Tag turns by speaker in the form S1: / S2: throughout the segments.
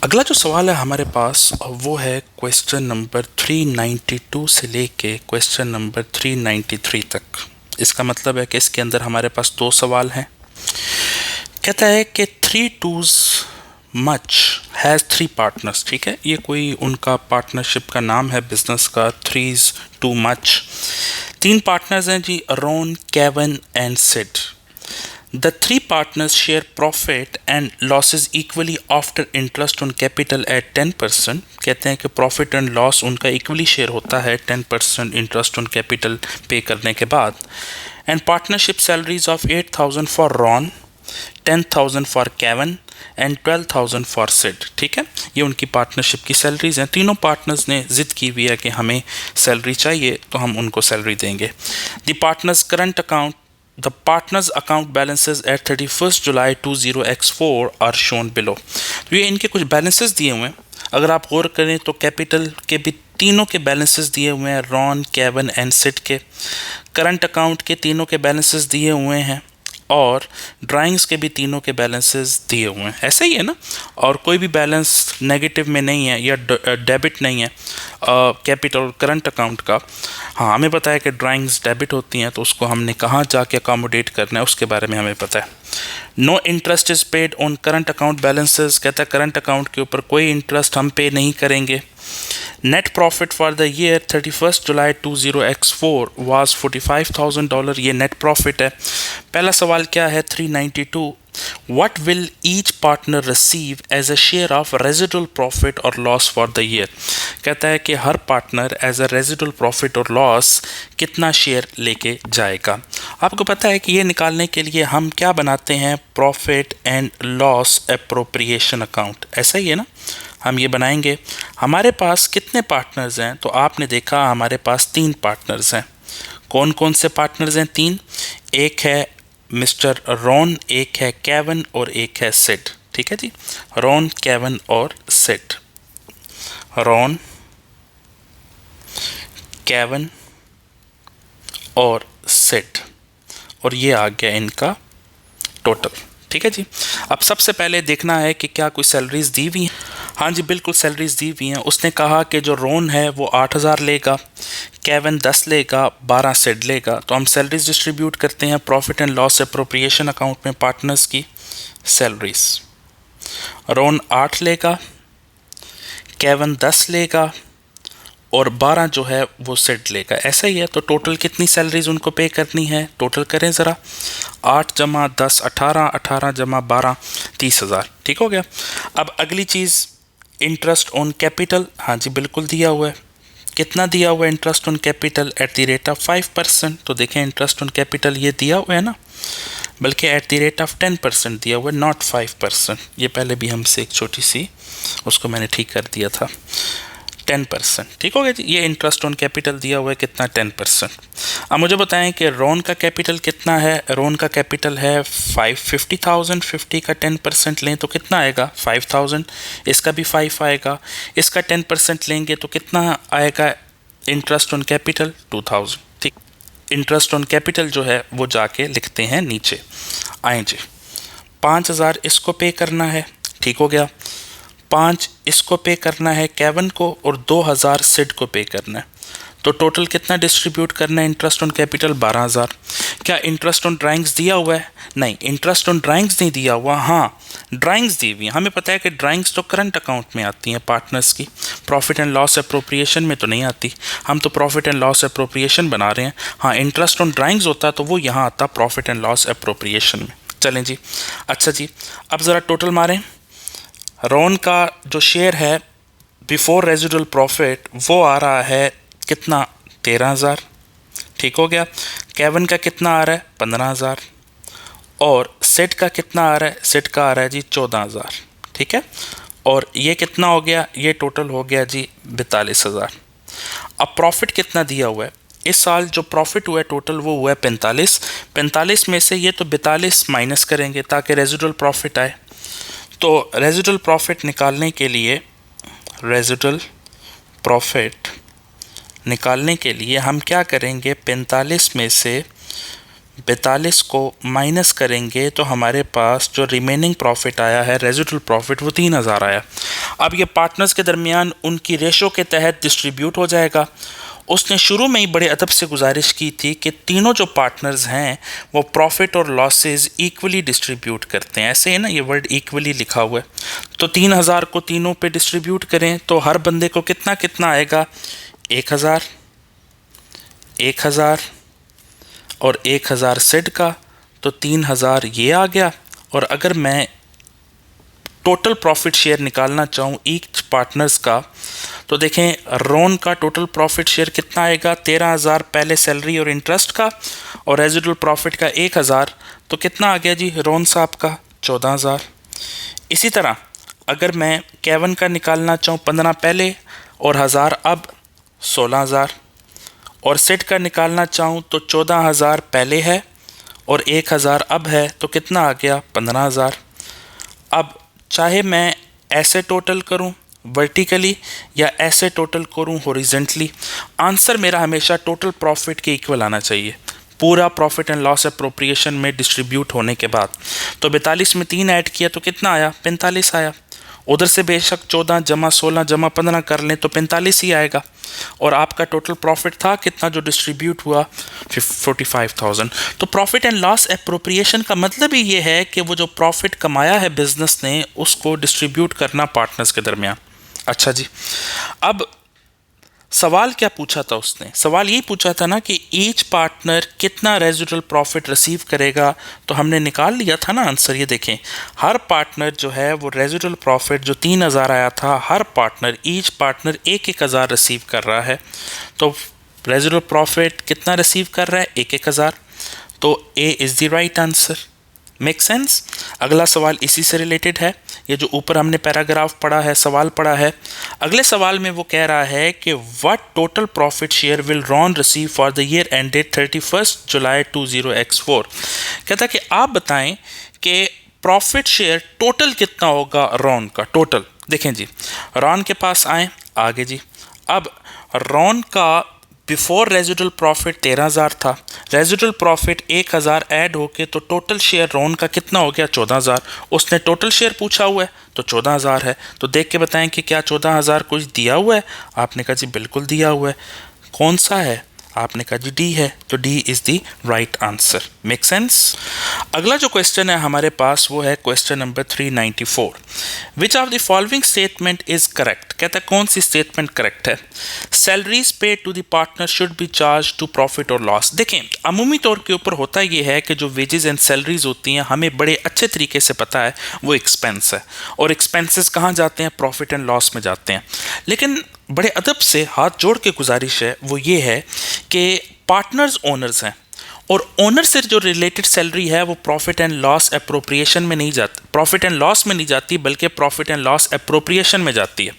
S1: अगला जो सवाल है हमारे पास वो है क्वेश्चन नंबर 392 से लेके क्वेश्चन नंबर 393 तक। इसका मतलब है कि इसके अंदर हमारे पास दो सवाल हैं। कहता है कि three twos much has three partners. ठीक है, ये कोई उनका पार्टनरशिप का नाम है बिजनेस का, थ्रीज टू मच। तीन पार्टनर्स हैं जी, Ron, Kevin and Sid. The three partners share profit and losses equally after interest on capital at 10%। कहते हैं कि प्रॉफिट एंड लॉस उनका इक्वली शेयर होता है 10% इंटरेस्ट ऑन कैपिटल पे करने के बाद। And partnership salaries of 8,000 for Ron, 10,000 for Kevin and 12,000 for Sid. ठीक है, ये उनकी पार्टनरशिप की सैलरीज हैं। तीनों पार्टनर्स ने जिद की हुई है कि हमें सैलरी चाहिए तो हम उनको सैलरी देंगे। The partners current account The partners account balances at 31st July 20x4 are shown below। तो ये इनके कुछ बैलेंसेस दिए हुए हैं। अगर आप गौर करें तो कैपिटल के भी तीनों के बैलेंसेस दिए हुए हैं, रॉन, केविन एंड सिड के। करंट अकाउंट के तीनों के बैलेंसेस दिए हुए हैं और ड्राइंग्स के भी तीनों के बैलेंसेस दिए हुए हैं। ऐसे ही है ना, और कोई भी बैलेंस नेगेटिव में नहीं है या डेबिट नहीं है कैपिटल करंट अकाउंट का। हाँ, हमें पता है कि ड्राइंग्स डेबिट होती हैं तो उसको हमने कहाँ जाके अकोमोडेट करना है उसके बारे में हमें पता है। No interest is paid on current account balances. कहता है करंट अकाउंट के ऊपर कोई इंटरेस्ट हम पे नहीं करेंगे। Net profit for the year 31st July 20x4 was $45,000। ये नेट प्रॉफिट है। पहला सवाल क्या है 392, What will each partner receive as a share of residual profit or loss for the year। कहता है कि हर partner as a residual profit और लॉस कितना शेयर लेके जाएगा। आपको पता है कि ये निकालने के लिए हम क्या बनाते हैं, profit and loss appropriation account. ऐसा ही है ना, हम ये बनाएंगे। हमारे पास कितने पार्टनर्स हैं, तो आपने देखा हमारे पास तीन पार्टनर्स हैं। कौन कौन से पार्टनर्स हैं? तीन। एक है मिस्टर रॉन, एक है केविन और एक है सिड। ठीक है जी, रॉन, केविन और सिड। रॉन, केविन और सिड, और ये आ गया इनका टोटल। ठीक है जी, अब सबसे पहले देखना है कि क्या कोई सैलरीज दी हुई हैं। हाँ जी, बिल्कुल सैलरीज दी हुई हैं। उसने कहा कि जो रोन है वो 8,000 लेगा, केविन 10 लेगा, 12 सिड लेगा। तो हम सैलरीज डिस्ट्रीब्यूट करते हैं profit and loss appropriation account में पार्टनर्स की सैलरीज। रोन 8 लेगा, केविन 10 लेगा और 12 जो है वो सिड लेगा। ऐसा ही है, तो टोटल कितनी सैलरीज उनको पे करनी है, टोटल करें ज़रा। 8 जमा 10 18, 18 जमा 12 30,000। ठीक हो गया। अब अगली चीज़ इंटरेस्ट ऑन कैपिटल। हाँ जी, बिल्कुल दिया हुआ है। कितना दिया हुआ है interest on capital? At the rate of 5%। तो देखें इंटरेस्ट ऑन कैपिटल ये दिया हुआ है ना, बल्कि एट द रेट ऑफ 10% दिया हुआ है, नॉट 5%। ये पहले भी हमसे एक छोटी सी उसको मैंने ठीक कर दिया था, 10%। ठीक हो गया जी। ये इंटरेस्ट ऑन कैपिटल दिया हुआ है कितना, 10%। अब मुझे बताएं कि रोन का कैपिटल कितना है। रोन का कैपिटल है 50,000। 50 का 10% लें तो कितना आएगा, 5,000। इसका भी 5 आएगा। इसका 10% लेंगे तो कितना आएगा इंटरेस्ट ऑन कैपिटल, 2,000। ठीक, इंटरेस्ट ऑन कैपिटल जो है वो जाके लिखते हैं नीचे। आए जी, 5,000 इसको पे करना है। ठीक हो गया। 5 इसको पे करना है केविन को और 2,000 सिड को पे करना है। तो टोटल कितना डिस्ट्रीब्यूट करना है इंटरेस्ट ऑन कैपिटल, 12,000। क्या इंटरेस्ट ऑन ड्राइंग्स दिया हुआ है? नहीं, इंटरेस्ट ऑन ड्राइंग्स नहीं दिया हुआ। हाँ, ड्राइंग्स दी हुई है। हमें पता है कि ड्राइंग्स तो करंट अकाउंट में आती हैं पार्टनर्स की, प्रॉफिट एंड लॉस अप्रोप्रिएशन में तो नहीं आती। हम तो प्रॉफिट एंड लॉस अप्रोप्रिएशन बना रहे हैं। हाँ, इंटरेस्ट ऑन ड्राइंग्स होता तो वो यहाँ आता प्रॉफिट एंड लॉस अप्रोप्रिएशन में। चलें जी, अच्छा जी, अब ज़रा टोटल मारें। रोन का जो शेयर है बिफोर रेजिडुअल प्रॉफिट वो आ रहा है कितना, 13,000। ठीक हो गया। केविन का कितना आ रहा है, 15,000। और सिड का कितना आ रहा है, सिड का आ रहा है जी 14,000। ठीक है, और ये कितना हो गया, ये टोटल हो गया जी 42,000। अब प्रॉफिट कितना दिया हुआ है इस साल? जो प्रॉफिट हुआ है टोटल वो हुआ है 45। 45 में से ये तो 42 माइनस करेंगे ताकि रेजिडुअल प्रॉफिट आए। तो रेजिडुअल प्रॉफिट निकालने के लिए, रेजिडुअल प्रॉफिट निकालने के लिए हम क्या करेंगे, 45 में से 42 को माइनस करेंगे तो हमारे पास जो रिमेनिंग प्रॉफिट आया है, रेजिडुअल प्रॉफिट, वो 3000 आया। अब ये पार्टनर्स के दरमियान उनकी रेशो के तहत डिस्ट्रीब्यूट हो जाएगा। उसने शुरू में ही बड़े अदब से गुजारिश की थी कि तीनों जो पार्टनर्स हैं वो प्रॉफिट और लॉसेस इक्वली डिस्ट्रीब्यूट करते हैं। ऐसे है ना, ये वर्ड इक्वली लिखा हुआ है। तो 3000 को तीनों पे डिस्ट्रीब्यूट करें तो हर बंदे को कितना कितना आएगा, 1000, 1000 और 1000 सिड का, तो 3000 ये आ गया। और अगर मैं टोटल प्रॉफिट शेयर निकालना चाहूँ ईच पार्टनर्स का, तो देखें रोन का टोटल प्रॉफिट शेयर कितना आएगा, 13000 पहले सैलरी और इंटरेस्ट का, और रेजिडुअल प्रॉफिट का 1000, तो कितना आ गया जी रोन साहब का, 14000। इसी तरह अगर मैं केवन का निकालना चाहूँ 15 पहले और 1000 अब, 16000। और सिड का निकालना चाहूँ तो 14000 पहले है और 1000 अब है, तो कितना आ गया, 15000। अब चाहे मैं ऐसे टोटल करूं वर्टिकली या ऐसे टोटल करूं हॉरिजॉन्टली, आंसर मेरा हमेशा टोटल प्रॉफिट के इक्वल आना चाहिए पूरा प्रॉफिट एंड लॉस अप्रोप्रिएशन में डिस्ट्रीब्यूट होने के बाद। तो 42 में 3 ऐड किया तो कितना आया, 45 आया। उधर से बेशक 14 जमा 16 जमा 15 कर लें तो 45 ही आएगा। और आपका टोटल प्रॉफिट था कितना जो डिस्ट्रीब्यूट हुआ, 45,000। तो प्रॉफिट एंड लॉस एप्रोप्रिएशन का मतलब ही ये है कि वो जो प्रॉफिट कमाया है बिजनेस ने उसको डिस्ट्रीब्यूट करना पार्टनर्स के दरमियान। अच्छा जी, अब सवाल क्या पूछा था उसने, सवाल यही पूछा था ना कि ईच पार्टनर कितना रेजिडुअल प्रॉफिट रिसीव करेगा। तो हमने निकाल लिया था ना आंसर, ये देखें हर पार्टनर जो है वो रेजिडुअल प्रॉफिट जो 3000 आया था, हर पार्टनर ईच पार्टनर 1000 रिसीव कर रहा है। तो रेजिडुअल प्रॉफिट कितना रिसीव कर रहा है, 1000। तो ए is the right answer. Make sense. अगला सवाल इसी से रिलेटेड है, ये जो ऊपर हमने पैराग्राफ पढ़ा है, सवाल पढ़ा है। अगले सवाल में वो कह रहा है कि what total profit share will Ron receive for the year ended 31 July 20x4। कहता है कि आप बताएं कि प्रॉफिट शेयर टोटल कितना होगा रॉन का टोटल। देखें जी, रॉन के पास आए आगे जी। अब रॉन का बिफोर रेजिडुअल प्रॉफिट 13000 था, रेजिडुअल प्रॉफिट 1000 ऐड होके तो टोटल शेयर रॉन का कितना हो गया, 14000। उसने टोटल शेयर पूछा हुआ है तो 14000 है। तो देख के बताएं कि क्या 14000 कुछ दिया हुआ है। आपने कहा जी बिल्कुल दिया हुआ है। कौन सा है, आपने कहा जी डी है, तो D is the right answer. Make sense. अगला जो क्वेश्चन है हमारे पास वो है question number 394। Which of the following statement is correct. कहता है कौन सी स्टेटमेंट करेक्ट है। Salaries pay to the partner should be charge to profit और लॉस। देखें अमूमी तौर के ऊपर होता ये है कि जो वेजेस एंड सैलरीज होती हैं हमें बड़े अच्छे तरीके से पता है वो एक्सपेंस है, और एक्सपेंसेस कहाँ जाते हैं, प्रॉफिट एंड लॉस में जाते हैं। लेकिन बड़े अदब से हाथ जोड़ के गुजारिश है वो ये है कि पार्टनर्स ओनर्स हैं, और ओनर से जो रिलेटेड सैलरी है वो प्रॉफिट एंड लॉस अप्रोप्रिएशन में नहीं जाती, प्रॉफिट एंड लॉस में नहीं जाती, बल्कि प्रॉफिट एंड लॉस अप्रोप्रिएशन में जाती है।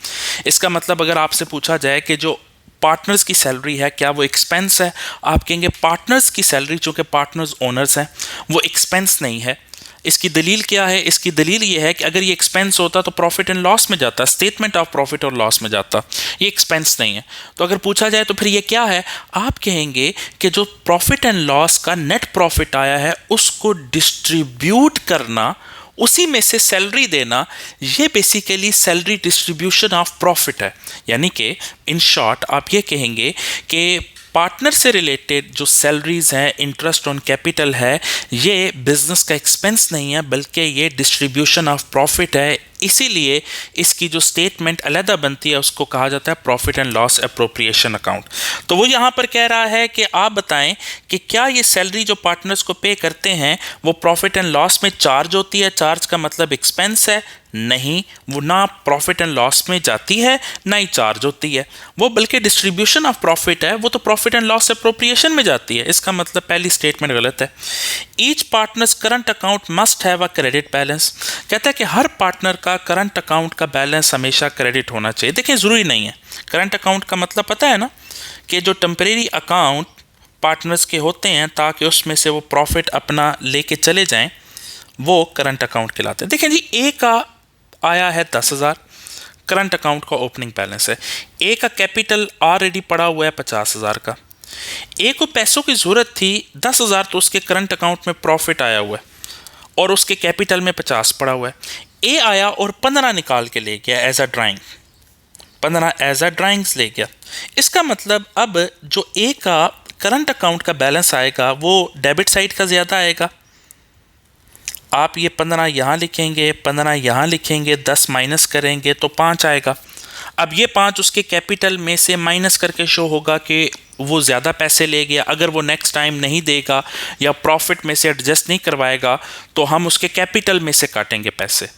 S1: इसका मतलब अगर आपसे पूछा जाए कि जो पार्टनर्स की सैलरी है क्या वो एक्सपेंस है, आप कहेंगे पार्टनर्स की सैलरी, चूँकि पार्टनर्स ओनर्स हैं, वो एक्सपेंस नहीं है। इसकी दलील क्या है, इसकी दलील ये है कि अगर ये एक्सपेंस होता तो प्रॉफिट एंड लॉस में जाता, स्टेटमेंट ऑफ प्रॉफिट और लॉस में जाता। ये एक्सपेंस नहीं है। तो अगर पूछा जाए तो फिर ये क्या है, आप कहेंगे कि जो प्रॉफिट एंड लॉस का नेट प्रॉफिट आया है उसको डिस्ट्रीब्यूट करना, उसी में से सैलरी देना, ये basically salary distribution of profit है। यानी कि इन शॉर्ट आप ये कहेंगे कि पार्टनर से रिलेटेड जो सैलरीज हैं, इंटरेस्ट ऑन कैपिटल है, ये बिजनेस का एक्सपेंस नहीं है बल्कि ये डिस्ट्रीब्यूशन ऑफ प्रॉफिट है। इसीलिए इसकी जो स्टेटमेंट अलहदा बनती है उसको कहा जाता है profit and loss appropriation account. तो वो यहाँ पर कह रहा है कि आप बताएं कि क्या ये सैलरी जो पार्टनर्स को पे करते हैं वो प्रॉफिट एंड लॉस में चार्ज होती है। चार्ज का मतलब एक्सपेंस है, नहीं, वो ना प्रॉफिट एंड लॉस में जाती है ना ही चार्ज होती है, वो बल्कि डिस्ट्रीब्यूशन ऑफ प्रॉफिट है, वो तो प्रॉफिट एंड लॉस अप्रोप्रिएशन में जाती है। इसका मतलब पहली स्टेटमेंट गलत है। Each partners current account must have a credit balance. कहता है कि हर पार्टनर का करंट अकाउंट का बैलेंस हमेशा क्रेडिट होना चाहिए। देखिए ज़रूरी नहीं है, करंट अकाउंट का मतलब पता है ना कि जो टेम्परेरी अकाउंट पार्टनर्स के होते हैं ताकि उसमें से वो प्रॉफिट अपना लेके चले जाएं, वो करंट अकाउंट कहलाते हैं। देखिए जी, ए का आया है 10,000, करंट अकाउंट का ओपनिंग बैलेंस है। ए का कैपिटल ऑलरेडी पड़ा हुआ है 50,000 का, ए को पैसों की ज़रूरत थी 10,000, तो उसके करंट अकाउंट में प्रॉफिट आया हुआ है और उसके कैपिटल में 50 पड़ा हुआ है। ए आया और 15 निकाल के ले गया as a drawing, 15 as a drawings ले गया। इसका मतलब अब जो ए का करंट अकाउंट का बैलेंस आएगा वो डेबिट साइड का ज़्यादा आएगा। आप ये 15 यहाँ लिखेंगे, 15 यहाँ लिखेंगे, 10 माइनस करेंगे तो 5 आएगा। अब ये 5 उसके कैपिटल में से माइनस करके शो होगा कि वो ज़्यादा पैसे ले गया। अगर वो नेक्स्ट टाइम नहीं देगा या प्रॉफिट में से एडजस्ट नहीं करवाएगा तो हम उसके कैपिटल में से काटेंगे पैसे।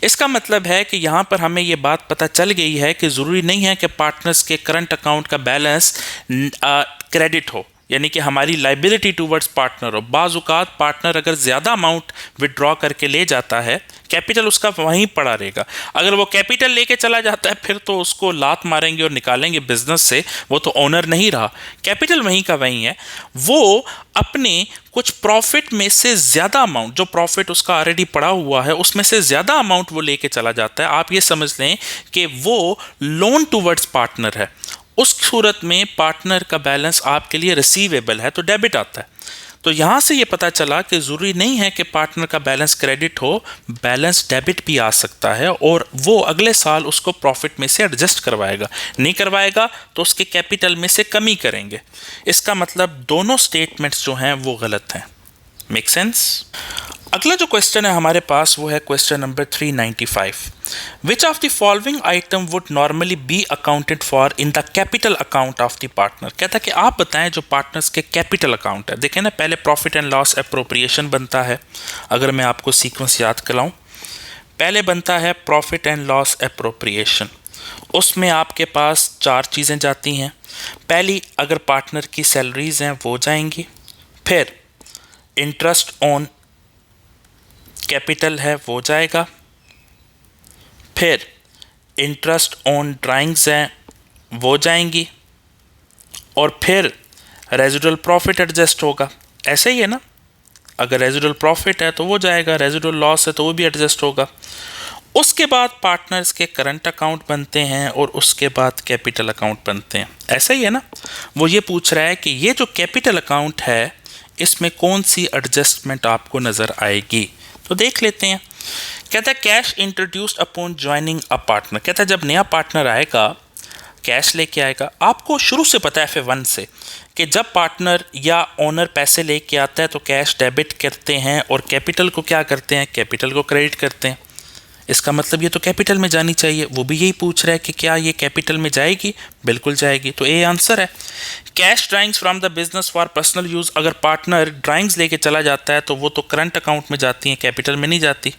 S1: इसका मतलब है कि यहाँ पर हमें ये बात पता चल गई है कि ज़रूरी नहीं है कि पार्टनर्स के करंट अकाउंट का बैलेंस क्रेडिट हो, यानी कि हमारी लाइबिलिटी टूवर्ड्स पार्टनर हो। बाज़ औक़ात पार्टनर अगर ज़्यादा अमाउंट विड्रॉ करके ले जाता है, कैपिटल उसका वहीं पड़ा रहेगा। अगर वो कैपिटल लेके चला जाता है फिर तो उसको लात मारेंगे और निकालेंगे बिजनेस से, वो तो ओनर नहीं रहा, कैपिटल वहीं का वहीं है। वो अपने कुछ प्रॉफिट में से ज़्यादा अमाउंट, जो प्रॉफिट उसका ऑलरेडी पड़ा हुआ है उसमें से ज़्यादा अमाउंट वो लेके चला जाता है। आप ये समझ लें कि वो लोन टूवर्ड्स पार्टनर है। उस सूरत में पार्टनर का बैलेंस आपके लिए रिसीवेबल है तो डेबिट आता है। तो यहाँ से ये पता चला कि ज़रूरी नहीं है कि पार्टनर का बैलेंस क्रेडिट हो, बैलेंस डेबिट भी आ सकता है और वो अगले साल उसको प्रॉफिट में से एडजस्ट करवाएगा। नहीं करवाएगा तो उसके कैपिटल में से कमी करेंगे। इसका मतलब दोनों स्टेटमेंट्स जो हैं वो गलत हैं। Make sense? अगला जो क्वेश्चन है हमारे पास वो है question number 395। Which of the following item would normally B accounted for in the capital account of the partner. कहता है कि आप बताएं जो पार्टनर्स के कैपिटल अकाउंट है। देखें ना, पहले प्रॉफिट एंड लॉस अप्रोप्रिएशन बनता है। अगर मैं आपको सीक्वेंस याद कराऊं, पहले बनता है प्रॉफिट एंड लॉस अप्रोप्रिएशन। उसमें आपके पास 4 चीज़ें जाती हैं। पहली, अगर पार्टनर की सैलरीज हैं वो जाएंगी। फिर इंटरेस्ट ऑन कैपिटल है वो जाएगा। फिर इंटरेस्ट ऑन ड्राइंग्स हैं वो जाएंगी और फिर रेजिडुअल प्रॉफिट एडजस्ट होगा। ऐसे ही है ना, अगर रेजिडुअल प्रॉफिट है तो वो जाएगा, रेजिडुअल लॉस है तो वो भी एडजस्ट होगा। उसके बाद पार्टनर्स के करंट अकाउंट बनते हैं और उसके बाद कैपिटल अकाउंट बनते हैं। ऐसा ही है ना। वो ये पूछ रहा है कि ये जो कैपिटल अकाउंट है इसमें कौन सी एडजस्टमेंट आपको नज़र आएगी। तो देख लेते हैं। कहता है cash introduced upon joining a partner. कहता है जब नया पार्टनर आएगा कैश लेके आएगा। आपको शुरू से पता है F1 से कि जब पार्टनर या ओनर पैसे लेके आता है तो कैश डेबिट करते हैं और कैपिटल को क्या करते हैं, कैपिटल को क्रेडिट करते हैं। इसका मतलब ये तो कैपिटल में जानी चाहिए। वो भी यही पूछ रहा है कि क्या ये कैपिटल में जाएगी। बिल्कुल जाएगी। तो ए आंसर है। Cash drawings from the business for personal use. अगर पार्टनर ड्राइंग्स लेके चला जाता है तो वो तो करंट अकाउंट में जाती हैं, कैपिटल में नहीं जाती।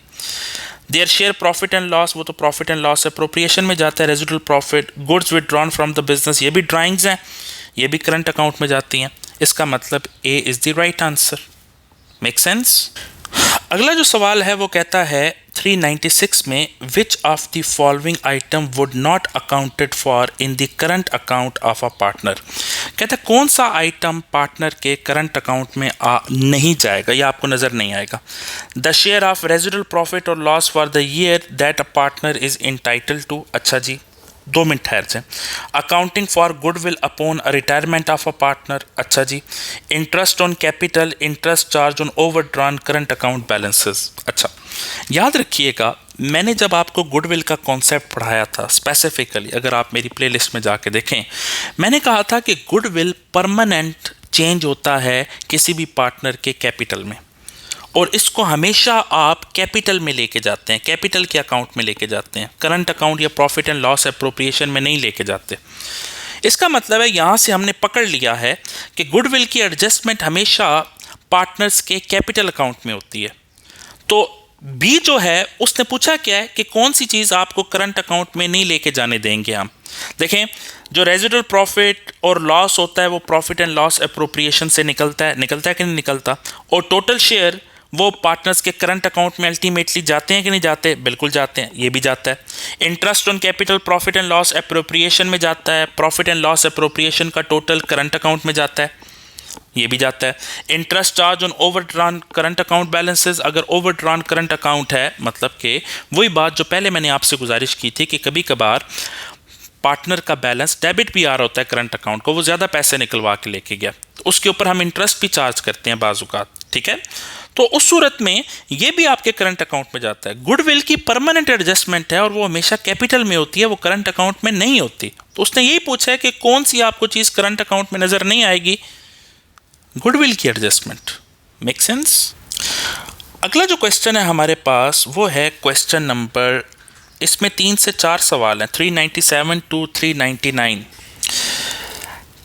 S1: Their share profit and loss, वो तो प्रॉफिट एंड लॉस अप्रोप्रिएशन में जाता है। Residual profit, goods withdrawn from the business, ये भी ड्राइंग्स हैं, ये भी करंट अकाउंट में जाती हैं। इसका मतलब A is the right answer. Make sense? अगला जो सवाल है वो कहता है 396 में which of the following item would not accounted for in the current account of a partner. कहता है कौन सा आइटम पार्टनर के करंट अकाउंट में नहीं जाएगा या आपको नज़र नहीं आएगा। The share of residual profit और loss for the year that a partner is entitled to. अच्छा जी, 2 मिनट ठहर जाए। Accounting for goodwill upon retirement of a partner. अच्छा जी। Interest on capital, interest charge on overdrawn current account balances. अच्छा, याद रखिएगा मैंने जब आपको गुडविल का कॉन्सेप्ट पढ़ाया था स्पेसिफिकली, अगर आप मेरी प्लेलिस्ट में जाके देखें, मैंने कहा था कि गुडविल परमानेंट चेंज होता है किसी भी पार्टनर के कैपिटल में और इसको हमेशा आप कैपिटल में लेके जाते हैं, कैपिटल के अकाउंट में लेके जाते हैं, करंट अकाउंट या प्रॉफिट एंड लॉस अप्रोप्रिएशन में नहीं लेके जाते। इसका मतलब है यहाँ से हमने पकड़ लिया है कि गुडविल की एडजस्टमेंट हमेशा पार्टनर्स के कैपिटल अकाउंट में होती है। तो बी जो है उसने पूछा क्या है कि कौन सी चीज़ आपको करंट अकाउंट में नहीं लेके जाने देंगे हम। देखें, जो रेजिडुअल प्रॉफिट और लॉस होता है वो प्रॉफिट एंड लॉस अप्रोप्रिएशन से निकलता है कि नहीं निकलता, और टोटल शेयर वो पार्टनर्स के करंट अकाउंट में अल्टीमेटली जाते हैं कि नहीं जाते, बिल्कुल जाते हैं, ये भी जाता है। Interest on capital profit and loss appropriation में जाता है, प्रॉफिट एंड लॉस अप्रोप्रिएशन का टोटल करंट अकाउंट में जाता है, ये भी जाता है। Interest charge on overdrawn current account balances, अगर ओवरड्रॉन करंट अकाउंट है मतलब कि वही बात जो पहले मैंने आपसे गुजारिश की थी कि कभी कभार पार्टनर का बैलेंस डेबिट भी आ रहा होता है करंट अकाउंट को, वो ज़्यादा पैसे निकलवा के लेके गया, तो उसके ऊपर हम इंटरेस्ट भी चार्ज करते हैं बाजुकात, ठीक है। तो उस सूरत में ये भी आपके करंट अकाउंट में जाता है। गुडविल की परमानेंट एडजस्टमेंट है और वो हमेशा कैपिटल में होती है, वो करंट अकाउंट में नहीं होती। तो उसने यही पूछा है कि कौन सी आपको चीज़ करंट अकाउंट में नज़र नहीं आएगी, गुडविल की एडजस्टमेंट। Make sense. अगला जो क्वेश्चन है हमारे पास वो है क्वेश्चन नंबर, इसमें 3 से 4 सवाल हैं, 397 to 399।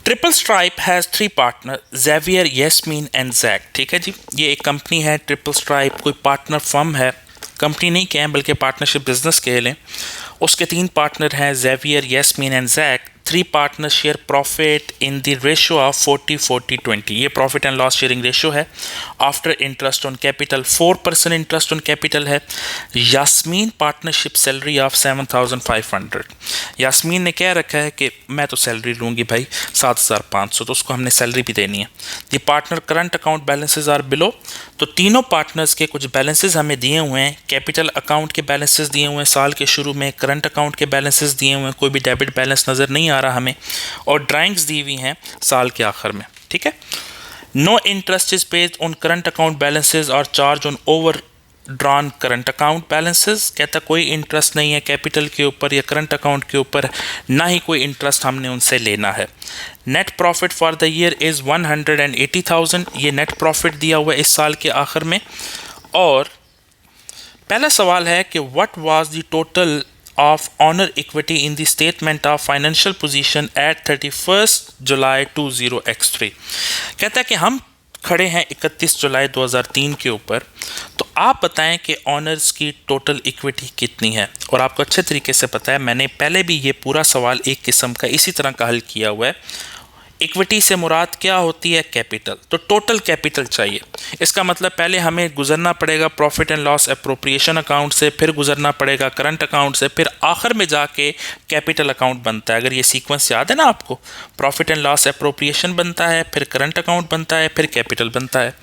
S1: Triple stripe has 3 partner, Xavier, Yasmin and Jack. ठीक है जी, ये एक कंपनी है ट्रिपल स्ट्राइप, कोई पार्टनर फर्म है, कंपनी नहीं कहें बल्कि पार्टनरशिप बिजनेस कह लें। उसके 3 पार्टनर हैं, Xavier, Yasmin and Jack. 3 partner share profit in the ratio of 40-40-20। ये profit and loss sharing ratio है। After interest on capital 4% interest on capital है। Yasmin partnership salary of 7,500। Yasmin ने क्या रखा है कि मैं तो सैलरी लूँगी भाई 7,500, तो उसको हमने सैलरी भी देनी है। The partner current account balances are below. तो तीनों पार्टनर्स के कुछ बैलेंसेज हमें दिए हुए हैं, कैपिटल अकाउंट के बैलेंसेज दिए हुए हैं साल के शुरू में, करंट अकाउंट के बैलेंसेज दिए हुए हैं, कोई भी डेबिट बैलेंस नज़र नहीं आ रहा हमें, और ड्राइंग्स दी हुई हैं साल के आखिर में। ठीक है। No interest is paid on current account balances और charge on overdrawn current account balances. कहता कोई इंटरेस्ट नहीं है कैपिटल के ऊपर या करंट अकाउंट के ऊपर, ना ही कोई इंटरेस्ट हमने उनसे लेना है। Net profit for the year is 180,000। ये नेट प्रॉफिट दिया हुआ है इस साल के आखिर में। और पहला सवाल है कि what was the total of owner equity in the statement of financial position at 31 July 20x3। कहता है कि हम खड़े हैं 31 जुलाई 2003 के ऊपर, तो आप बताएं कि ऑनर्स की टोटल इक्विटी कितनी है। और आपको अच्छे तरीके से पता है, मैंने पहले भी ये पूरा सवाल एक किस्म का इसी तरह का हल किया हुआ है। इक्विटी से मुराद क्या होती है, कैपिटल। तो टोटल कैपिटल चाहिए। इसका मतलब पहले हमें गुजरना पड़ेगा profit and loss appropriation account से, फिर गुजरना पड़ेगा करंट अकाउंट से, फिर आखिर में जाके कैपिटल अकाउंट बनता है। अगर ये सीक्वेंस याद है ना आपको, प्रॉफिट एंड लॉस अप्रोप्रिएशन बनता है, फिर करंट अकाउंट बनता है, फिर कैपिटल बनता है।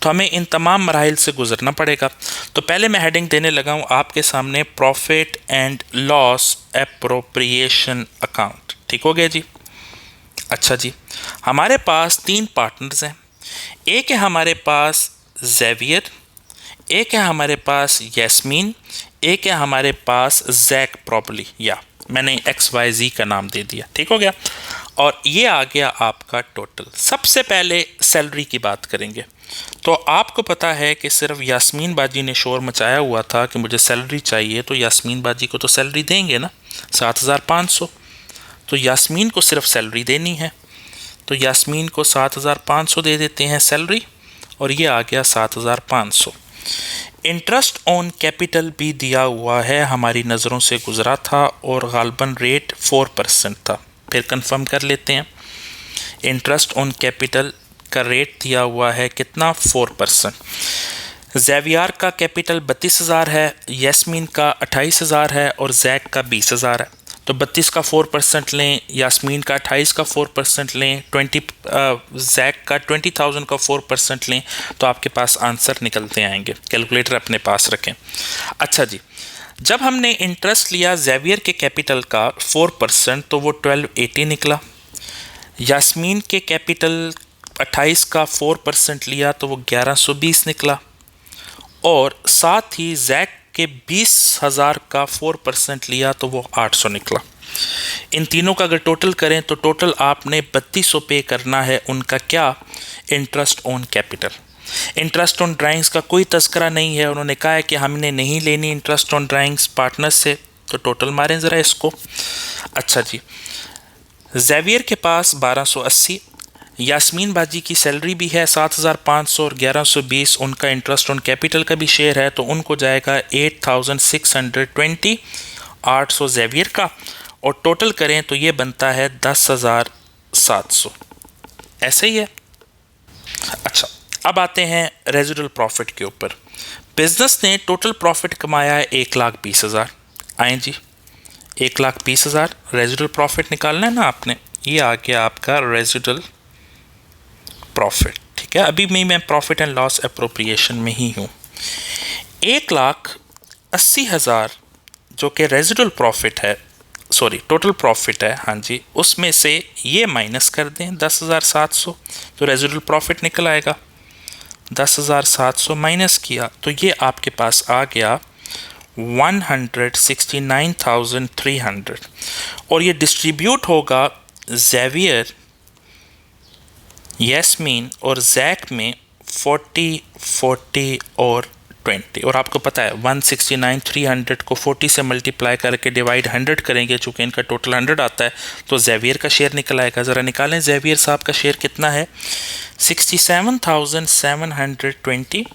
S1: तो हमें इन तमाम मराहिल से गुजरना पड़ेगा। तो पहले मैं हेडिंग देने लगा हूँ आपके सामने, profit and loss appropriation account. ठीक हो गया जी। अच्छा जी, हमारे पास 3 पार्टनर्स हैं। एक है हमारे पास ज़ेवियर, एक है हमारे पास यास्मीन, एक है हमारे पास जैक प्रॉपर्ली, या मैंने XYZ का नाम दे दिया। ठीक हो गया। और ये आ गया आपका टोटल। सबसे पहले सैलरी की बात करेंगे। तो आपको पता है कि सिर्फ यास्मीन बाजी ने शोर मचाया हुआ था कि मुझे सैलरी चाहिए, तो यास्मीन बाजी को तो सैलरी देंगे ना 7,500। तो यास्मीन को सिर्फ सैलरी देनी है, तो यास्मीन को 7,500 दे देते हैं सैलरी, और ये आ गया 7,500। इंटरेस्ट ऑन कैपिटल भी दिया हुआ है, हमारी नज़रों से गुजरा था और गालबन रेट 4% था। फिर कंफर्म कर लेते हैं, इंटरेस्ट ऑन कैपिटल का रेट दिया हुआ है कितना, 4%। ज़ेवियर का कैपिटल 32,000 है, यास्मीन का 28,000 है और जैक का 20,000 है। तो 32 का 4% लें, यास्मीन का 28 का 4% लें, जैक का 20,000 का 4% लें, तो आपके पास आंसर निकलते आएंगे। कैलकुलेटर अपने पास रखें। अच्छा जी, जब हमने इंटरेस्ट लिया ज़ेवियर के कैपिटल का 4%, तो वो 1280 निकला। यास्मीन के कैपिटल 28 का 4% लिया तो वो 1120 निकला। और साथ ही जैक के 20,000 का 4% लिया तो वो 800 निकला। इन तीनों का अगर टोटल करें तो टोटल आपने 3200 पे करना है उनका क्या, interest on capital. Interest on drawings का कोई तस्करा नहीं है, उन्होंने कहा है कि हमने नहीं लेनी इंटरेस्ट ऑन ड्राइंग्स पार्टनर से। तो टोटल मारें ज़रा इसको। अच्छा जी, ज़ेवियर के पास 1280, यास्मीन बाजी की सैलरी भी है 7,500 और 1120, उनका इंटरेस्ट ऑन कैपिटल का भी शेयर है, तो उनको जाएगा 8,620, 800 ज़ेवियर का, और टोटल करें तो ये बनता है 10,700। ऐसे ही है। अच्छा, अब आते हैं रेजिडुअल प्रॉफिट के ऊपर। बिजनेस ने टोटल प्रॉफिट कमाया है 1,20,000। आए जी, 1,20,000 रेजिडुअल प्रॉफिट निकालना है ना आपने। ये आ गया आपका रेजिडुअल प्रॉफिट। ठीक है, अभी मैं प्रॉफिट एंड लॉस अप्रोप्रिएशन में ही हूँ। 1,80,000 जो कि रेजिडुअल प्रॉफिट है, सॉरी टोटल प्रॉफिट है, हाँ जी, उसमें से ये माइनस कर दें 10,700, तो रेजिडुअल प्रॉफिट निकल आएगा। 10,700 माइनस किया तो ये आपके पास आ गया 169,300, और ये डिस्ट्रीब्यूट होगा ज़ेवियर, यस्मीन और जैक में 40, 40 और 20। और आपको पता है 169,300 को 40 से मल्टीप्लाई करके डिवाइड 100 करेंगे, चूँकि इनका टोटल 100 आता है, तो ज़ेवियर का शेयर निकल आएगा। ज़रा निकालें ज़ेवियर साहब का शेयर कितना है, 67,720।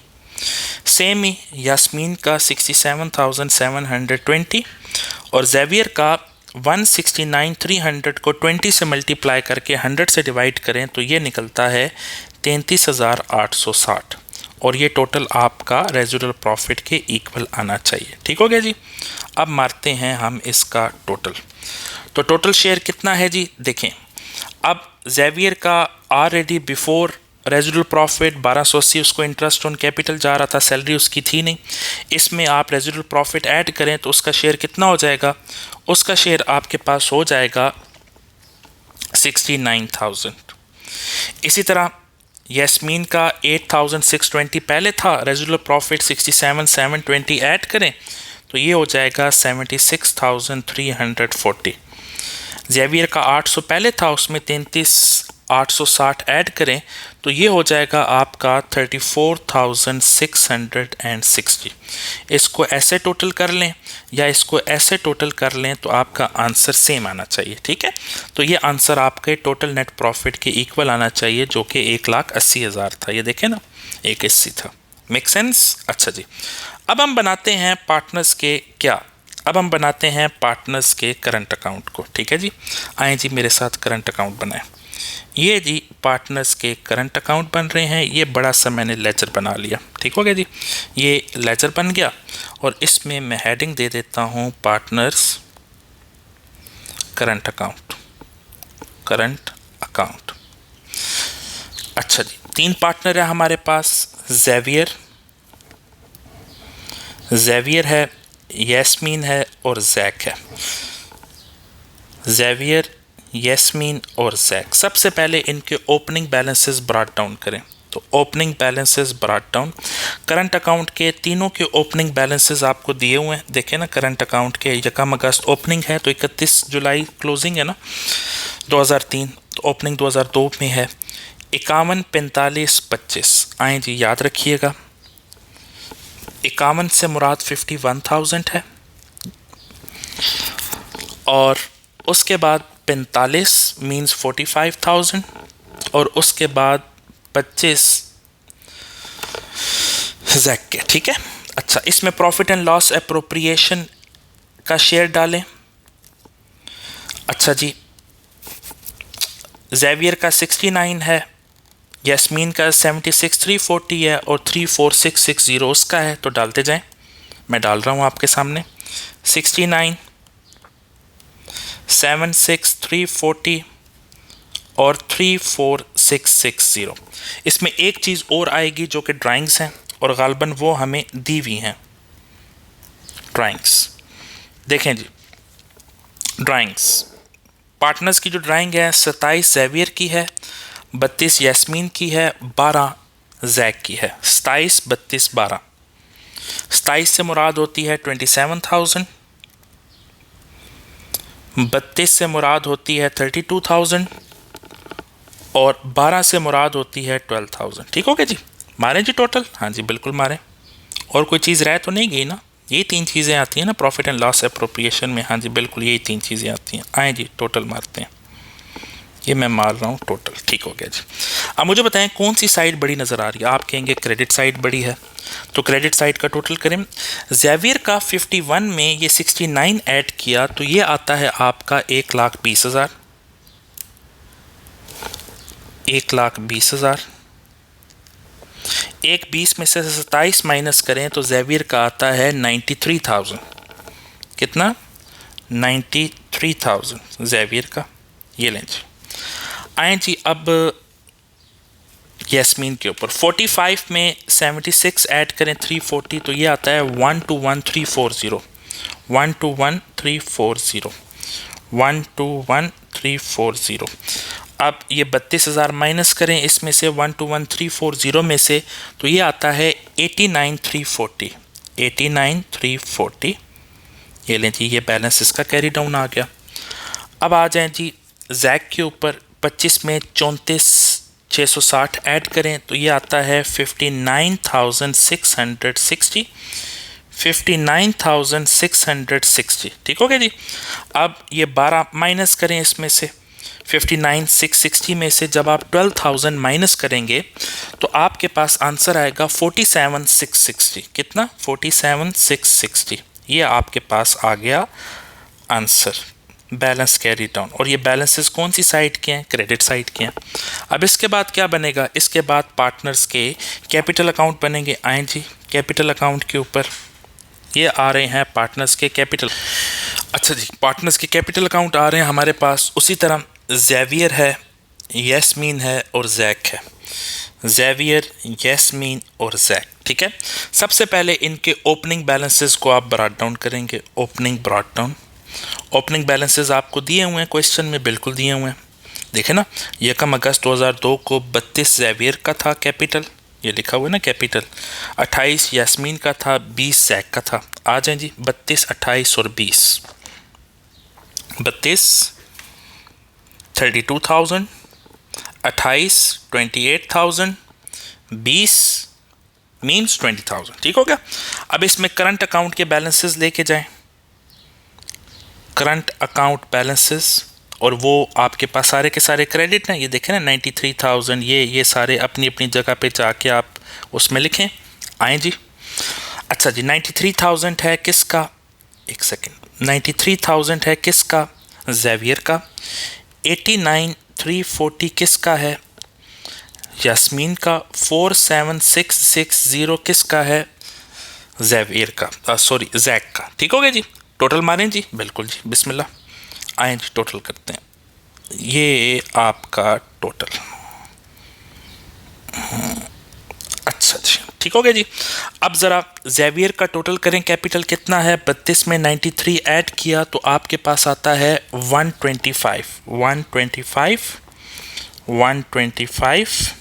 S1: सेम ही यास्मीन का 67,720, और ज़ेवियर का 169,300 को 20 से मल्टीप्लाई करके 100 से डिवाइड करें तो ये निकलता है 33,860, और ये टोटल आपका रेजिडुअल प्रॉफिट के इक्वल आना चाहिए। ठीक हो गया जी। अब मारते हैं हम इसका टोटल। तो टोटल शेयर कितना है जी, देखें। अब ज़ेवियर का ऑलरेडी बिफोर रेजिडुअल प्रॉफिट 1280, उसको इंटरेस्ट ऑन कैपिटल जा रहा था, सैलरी उसकी थी नहीं। इसमें आप रेजिडुअल प्रॉफिट ऐड करें तो उसका शेयर कितना हो जाएगा, उसका शेयर आपके पास हो जाएगा 69,000। इसी तरह यस्मीन का 8,620 पहले था, रेजिडुअल प्रॉफिट 67,720 ऐड करें तो ये हो जाएगा 76,340। ज़ेवियर का 800 पहले था, उसमें 33,860 ऐड करें तो ये हो जाएगा आपका 34,660। इसको ऐसे टोटल कर लें या इसको ऐसे टोटल कर लें तो आपका आंसर सेम आना चाहिए। ठीक है, तो ये आंसर आपके टोटल नेट प्रॉफिट के इक्वल आना चाहिए, जो कि 1,80,000 था। ये देखें ना, 180 था। Make sense? अच्छा जी, अब हम बनाते हैं पार्टनर्स के क्या, अब हम बनाते हैं पार्टनर्स के करंट अकाउंट को। ठीक है जी, आए जी मेरे साथ करंट अकाउंट बनाएं। ये जी पार्टनर्स के करंट अकाउंट बन रहे हैं। ये बड़ा सा मैंने लेजर बना लिया। ठीक हो गया जी, ये लेजर बन गया, और इसमें मैं हेडिंग दे देता हूँ partners current account, current account. अच्छा जी, 3 पार्टनर है हमारे पास, ज़ेवियर है, यस्मीन है और जैक है। ज़ेवियर, यस्मीन और जैक। सबसे पहले इनके ओपनिंग बैलेंसेस ब्रॉट डाउन करें। तो opening balances brought down, current account के तीनों के ओपनिंग बैलेंसेस आपको दिए हुए हैं। देखें ना, करंट अकाउंट के 1 अगस्त ओपनिंग है तो 31 जुलाई क्लोजिंग है ना 2003, तो ओपनिंग 2002 में है 51, 45, 25। आए जी याद रखिएगा, 51 से मुराद 51,000 है, और उसके बाद 45 मीन्स 45,000, और उसके बाद 25 जैक के। ठीक है, अच्छा, इसमें प्रॉफिट एंड लॉस एप्रोप्रिएशन का शेयर डालें। अच्छा जी, ज़ेवियर का 69 है, यस्मीन का 76,340 है, और 34660 उसका है, तो डालते जाएं। मैं डाल रहा हूँ आपके सामने 69, 76,340 और 34660। इसमें एक चीज़ और आएगी जो कि ड्राइंग्स हैं, और गालबन वो हमें दी हुई हैं ड्राइंग्स। देखें जी, ड्राइंग्स, पार्टनर्स की जो ड्राइंग है 27 ज़ेवियर की है, 32 यस्मीन की है, 12 जैक की है। 27, 32, 12। 27 से मुराद होती है 27,000, 32 से मुराद होती है 32,000, और 12 से मुराद होती है 12,000। ठीक हो गया जी, मारें जी टोटल। हाँ जी बिल्कुल मारें, और कोई चीज़ रह तो नहीं गई ना, यही 3 चीज़ें आती हैं ना प्रॉफिट एंड लॉस एप्रोप्रिएशन में। हाँ जी बिल्कुल, यही 3 चीज़ें आती हैं। आए जी टोटल मारते हैं, ये मैं मार रहा हूँ टोटल। ठीक हो गया जी। अब मुझे बताएं कौन सी साइड बड़ी नज़र आ रही है। आप कहेंगे क्रेडिट साइड बड़ी है, तो क्रेडिट साइड का टोटल करें। ज़ेवियर का 51 में ये 69 ऐड किया तो ये आता है आपका 1,20,000, 1,20,000। 1,20 में से 27 माइनस करें तो ज़ेवियर का आता है 93,000। कितना? 93,000 ज़ेवियर का। ये लें जी। आए जी अब यस्मीन के ऊपर 45 में 76 ऐड करें 340 तो ये आता है 121,340, 121,340। 121,340। अब ये 32,000 माइनस करें इसमें से 121,340 में से, तो ये आता है 89,340। 89,340 ये लें जी, ये बैलेंस इसका कैरी डाउन आ गया। अब आ जाएं जी जैक के ऊपर। 25 में 34,660 ऐड करें तो ये आता है 59,660। 59,660, ठीक हो गया जी। अब ये 12 माइनस करें इसमें से 59,660 में से, जब आप 12,000 माइनस करेंगे तो आपके पास आंसर आएगा 47,660। कितना? 47,660। ये आपके पास आ गया आंसर, बैलेंस कैरी डाउन। और ये बैलेंसेस कौन सी साइड के हैं? क्रेडिट साइड के हैं। अब इसके बाद क्या बनेगा? इसके बाद पार्टनर्स के कैपिटल अकाउंट बनेंगे। आए जी कैपिटल अकाउंट के ऊपर, ये आ रहे हैं पार्टनर्स के कैपिटल। अच्छा जी, पार्टनर्स के कैपिटल अकाउंट आ रहे हैं हमारे पास। उसी तरह ज़ेवियर है, यास्मीन है और जैक है। ज़ेवियर, यास्मीन और जैक, ठीक है। सबसे पहले इनके ओपनिंग बैलेंसेस को आप ब्रॉट डाउन करेंगे। Opening brought down, opening balances आपको दिए हुए हैं क्वेश्चन में, बिल्कुल दिए हुए हैं। देखे ना, 1 अगस्त 2002 को 32 ज़ेवियर का था कैपिटल, ये लिखा हुआ है ना कैपिटल। 28 यास्मीन का था, 20 जैक का था। आ जाए जी 32, 28 और 20। 32 32,000, 28 28,000, 20 मीन्स 20,000, ठीक हो गया। अब इसमें करंट अकाउंट के बैलेंसेस लेके जाएं, करंट अकाउंट बैलेंसेस, और वो आपके पास सारे के सारे क्रेडिट हैं। ये देखें ना 93,000, ये सारे अपनी अपनी जगह पे जाके आप उसमें लिखें। आए जी, अच्छा जी 93,000 है किसका? एक सेकेंड, 93,000 है किसका? ज़ेवियर का। 89,340 किसका है? यास्मीन का। 47,660 किसका है? ज़ेवियर का, सॉरी जैक का, ठीक हो गया जी। टोटल मारें जी, बिल्कुल जी, बिस्मिल्लाह। आए जी टोटल करते हैं, ये आपका टोटल। अच्छा जी, ठीक हो गया जी। अब ज़रा ज़ेवियर का टोटल करें, कैपिटल कितना है? 32 में 93 ऐड किया तो आपके पास आता है 125। 125, 125।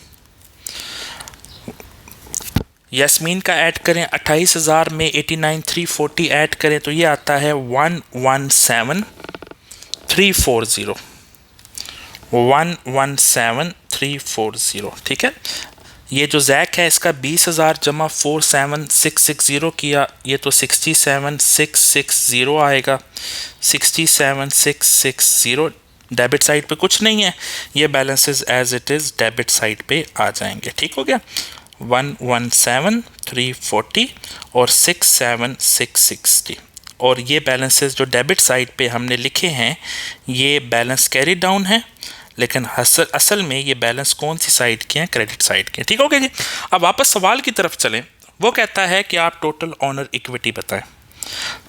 S1: यास्मीन का ऐड करें, 28,000 में 89,340 ऐड करें तो ये आता है 117,340। 117,340, ठीक है। ये जो जैक है इसका 20,000 जमा 47,660 किया, ये तो 67,660 आएगा। 67,660 डेबिट साइड पे कुछ नहीं है, ये balances as it is debit side पे आ जाएंगे, ठीक हो गया। 117,340 और 67,660, और ये बैलेंसेस जो डेबिट साइड पे हमने लिखे हैं ये बैलेंस कैरी डाउन है, लेकिन असल में ये बैलेंस कौन सी साइड के हैं? क्रेडिट साइड के, ठीक हो गया जी। अब वापस सवाल की तरफ चलें। वो कहता है कि आप टोटल ऑनर इक्विटी बताएं।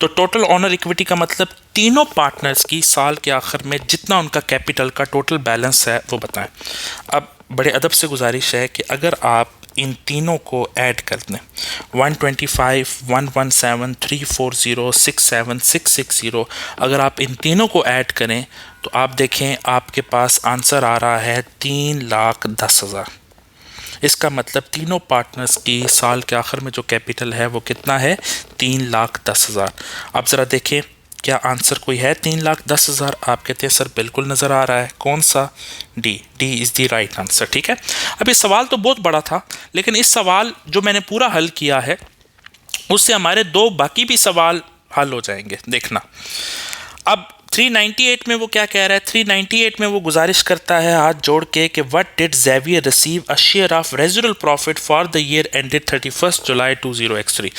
S1: तो टोटल ऑनर इक्विटी का मतलब तीनों पार्टनर्स की साल के आखिर में जितना उनका कैपिटल का टोटल बैलेंस है वो बताएं। अब बड़े अदब से गुजारिश है कि अगर आप इन तीनों को ऐड कर दें, 125, 117, 340, 67, 660, अगर आप इन तीनों को ऐड करें तो आप देखें आपके पास आंसर आ रहा है 3,10,000। इसका मतलब तीनों पार्टनर्स की साल के आखिर में जो कैपिटल है वो कितना है? 3,10,000। अब ज़रा देखें क्या आंसर कोई है 3,10,000? आप कहते हैं सर बिल्कुल नज़र आ रहा है। कौन सा? D is the right answer, ठीक है। अब ये सवाल तो बहुत बड़ा था, लेकिन इस सवाल जो मैंने पूरा हल किया है उससे हमारे दो बाकी भी सवाल हल हो जाएंगे, देखना। अब 398 में वो क्या कह रहा है? 398 में वो गुजारिश करता है हाथ जोड़ के कि what did Xavier receive a share of residual profit for the year ended 31 July 20x3।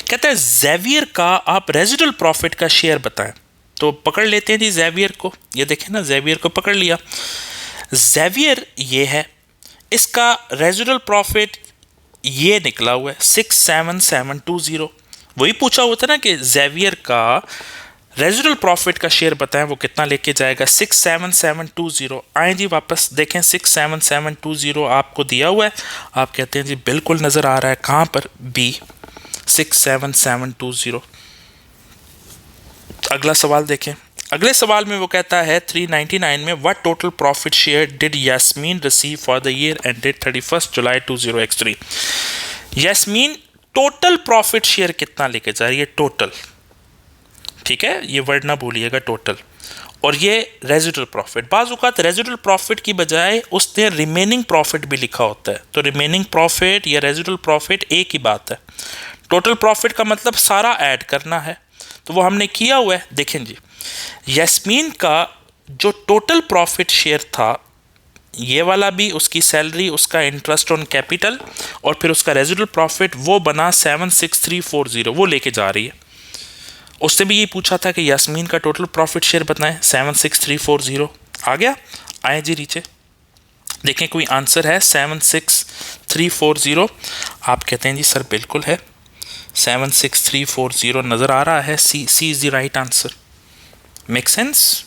S1: कहता है ज़ेवियर का आप रेजिडुअल प्रॉफिट का शेयर बताएं। तो पकड़ लेते हैं जी ज़ेवियर को, ये देखें ना, ज़ेवियर को पकड़ लिया। ज़ेवियर ये है, इसका रेजिडुअल प्रॉफिट ये निकला हुआ है 67720। वही पूछा हुआ था ना कि ज़ेवियर का रेजिडुअल प्रॉफिट का शेयर बताएं वो कितना लेके जाएगा? 67720। आए जी वापस देखें, 67720 आपको दिया हुआ है। आप कहते हैं जी बिल्कुल नज़र आ रहा है। कहाँ पर? बी, 67720। अगला सवाल देखें। अगले सवाल में वो कहता है 399 में, what total profit share did Yasmin receive for the year ended 31 July 20x3। Yasmin total profit share कितना लेके जा रही है, टोटल, ठीक है, ये वर्ड ना भूलिएगा, टोटल। और ये रेजिडुअल प्रॉफिट, बाज़ औक़ात रेजिडुअल प्रॉफिट की बजाय उसने रिमेनिंग प्रॉफिट भी लिखा होता है, तो रिमेनिंग प्रॉफिट या रेजिडुअल प्रॉफिट एक ही बात है। टोटल प्रॉफिट का मतलब सारा ऐड करना है, तो वो हमने किया हुआ है। देखें जी, यास्मीन का जो टोटल प्रॉफिट शेयर था, ये वाला भी, उसकी सैलरी, उसका इंटरेस्ट ऑन कैपिटल और फिर उसका रेजिडुअल प्रॉफिट, वो बना 76340, वो लेके जा रही है। उससे भी ये पूछा था कि यास्मीन का टोटल प्रॉफिट शेयर बताएं, 76340 आ गया। आए जी नीचे देखें कोई आंसर है 76340। आप कहते हैं जी सर बिल्कुल है, 76340 नज़र आ रहा है, C is the right answer. Make sense?